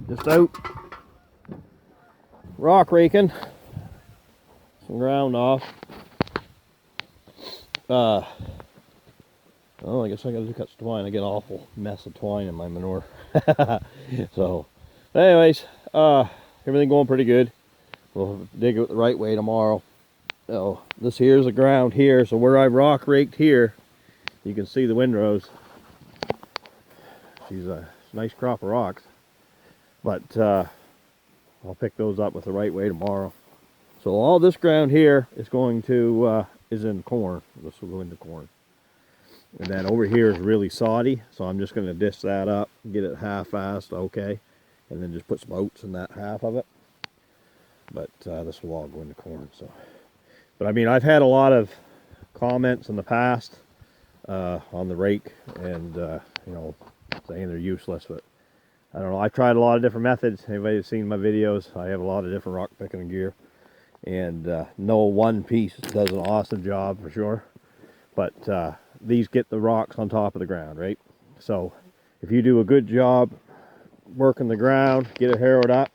Just out rock raking some ground off. Oh, I guess I gotta cut some twine. I get an awful mess of twine in my manure. So, anyways, everything going pretty good. We'll dig it the right way tomorrow. Oh, this here's the ground here. So where I rock raked here, you can see the windrows. She's a nice crop of rocks, but I'll pick those up with the right way tomorrow. So all this ground here is going to is in corn. This will go into corn. And then over here is really soddy, so I'm just going to dish that up, get it half-assed, okay, and then just put some oats in that half of it. But this will all go into corn. So, but I mean, I've had a lot of comments in the past on the rake, and you know, saying they're useless. But I don't know. I've tried a lot of different methods. Anybody that's seen my videos, I have a lot of different rock picking gear, and no one piece does an awesome job for sure. But these get the rocks on top of the ground, right? So if you do a good job working the ground, get it harrowed up.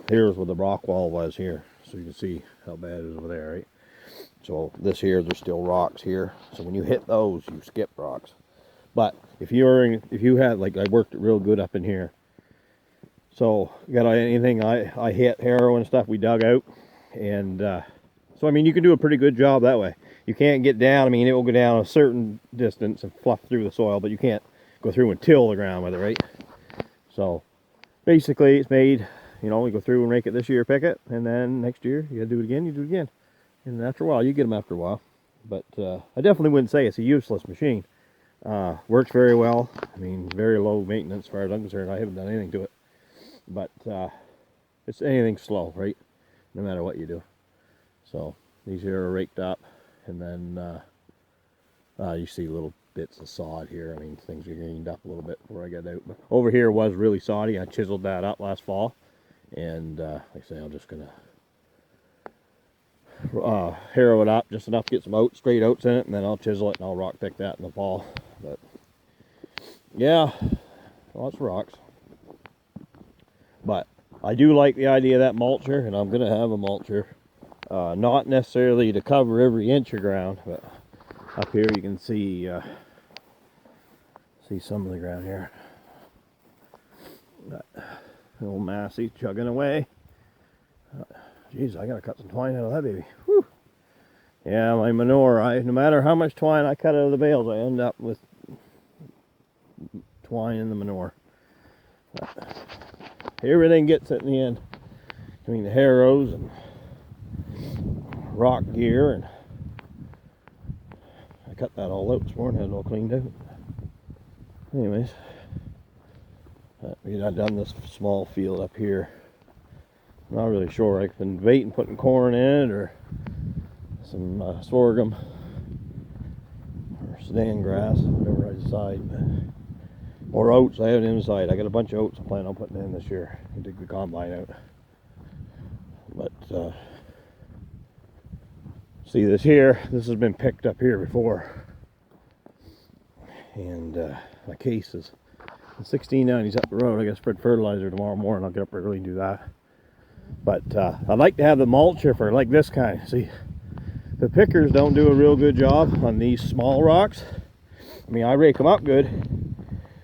Here's where the rock wall was here, so you can see how bad it is over there, right? So this here, there's still rocks here. So when you hit those, you skip rocks. But if you had, like, I worked it real good up in here. So you got anything I hit, harrow and stuff, we dug out. And so I mean, you can do a pretty good job that way. You can't get down. I mean, it will go down a certain distance and fluff through the soil, but you can't go through and till the ground with it, right? So basically, it's made, you know, we go through and rake it this year, pick it, and then next year you gotta do it again. You do it again, and after a while, you get them after a while. But I definitely wouldn't say it's a useless machine. Works very well. I mean, very low maintenance as far as I'm concerned. I haven't done anything to it, but it's anything slow, right? No matter what you do. So these here are raked up, and then you see little bits of sod here. I mean, things are greened up a little bit before I got out. But over here was really soddy. I chiseled that up last fall, and like I say, I'm just gonna harrow it up just enough to get some oats, straight oats in it, and then I'll chisel it and I'll rock pick that in the fall. But yeah, lots of rocks. But I do like the idea of that mulcher, and I'm gonna have a mulcher. Not necessarily to cover every inch of ground, but up here you can see some of the ground here. That little Massey chugging away. Geez, I gotta cut some twine out of that baby. Whew. Yeah, my manure, no matter how much twine I cut out of the bales, I end up with twine in the manure. But everything gets it in the end, between the harrows and rock gear, and I cut that all out this morning, had it all cleaned out. Anyways, I've done this small field up here. I'm not really sure. I've been debating putting corn in it or some sorghum or Sudan grass, whatever I decide. Or oats. I have it inside. I got a bunch of oats I plan on putting in this year. I dig the combine out. But see this here, this has been picked up here before, and my case is 1690s up the road. I gotta spread fertilizer tomorrow morning. I'll get up early and do that. But I'd like to have the mulcher for like this kind. See, the pickers don't do a real good job on these small rocks. I mean, I rake them up good,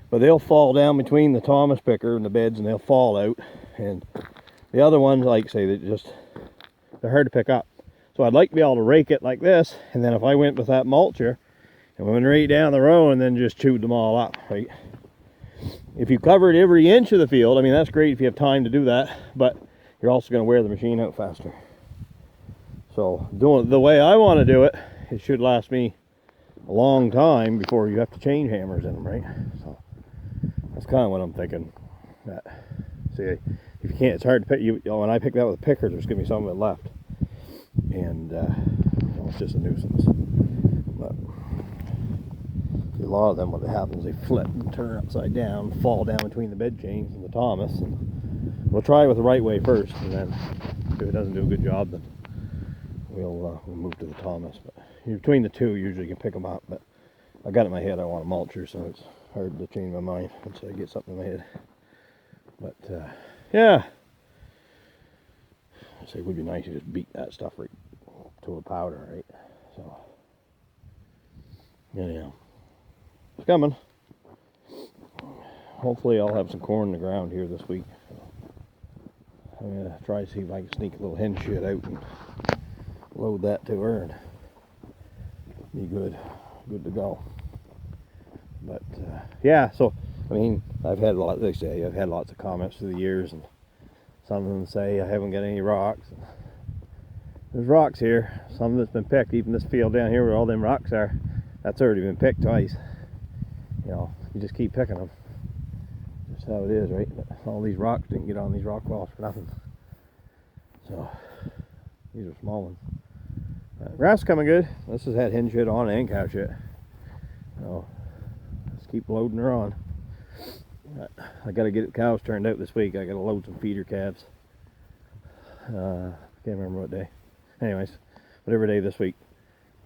but they'll fall down between the Thomas picker and the beds, and they'll fall out. And the other ones, like say, they're hard to pick up. So I'd like to be able to rake it like this, and then if I went with that mulcher and went right down the row and then just chewed them all up, right? If you covered every inch of the field, I mean, that's great if you have time to do that, but you're also going to wear the machine out faster. So doing it the way I want to do it, it should last me a long time before you have to change hammers in them, right? So that's kind of what I'm thinking. See, if you can't, it's hard to pick. When I pick that with a picker, there's going to be some of it left. And it's just a nuisance. But a lot of them, what happens, they flip and turn upside down, fall down between the bed chains and the Thomas. And we'll try it with the right way first, and then if it doesn't do a good job, then we'll move to the Thomas. But between the two, usually you can pick them up. But I got it in my head I want a mulcher, so it's hard to change my mind once I get something in my head. But yeah, I say it would be nice to just beat that stuff right to a powder, right? So anyhow, it's coming. Hopefully I'll have some corn in the ground here this week. I'm gonna try to see if I can sneak a little hen shit out and load that to her and be good to go. But yeah, so I mean, I've had lots of comments through the years, and some of them say I haven't got any rocks. There's rocks here. Some of it's been picked. Even this field down here where all them rocks are, that's already been picked twice. You know, you just keep picking them. That's how it is, right? But all these rocks didn't get on these rock walls for nothing. So these are small ones. Grass coming good. This has had hen shit on and cow shit. So let's keep loading her on. I got to get the cows turned out this week. I got to load some feeder calves. Can't remember what day. Anyways, whatever day this week.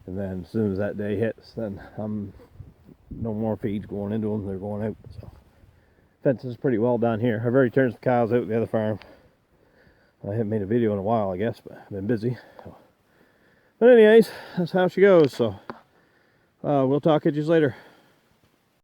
And then as soon as that day hits, then no more feeds going into them. They're going out. So fence is pretty well done here. I've already turned some cows out at the other farm. I haven't made a video in a while, I guess, but I've been busy. But anyways, that's how she goes. So we'll talk to you later.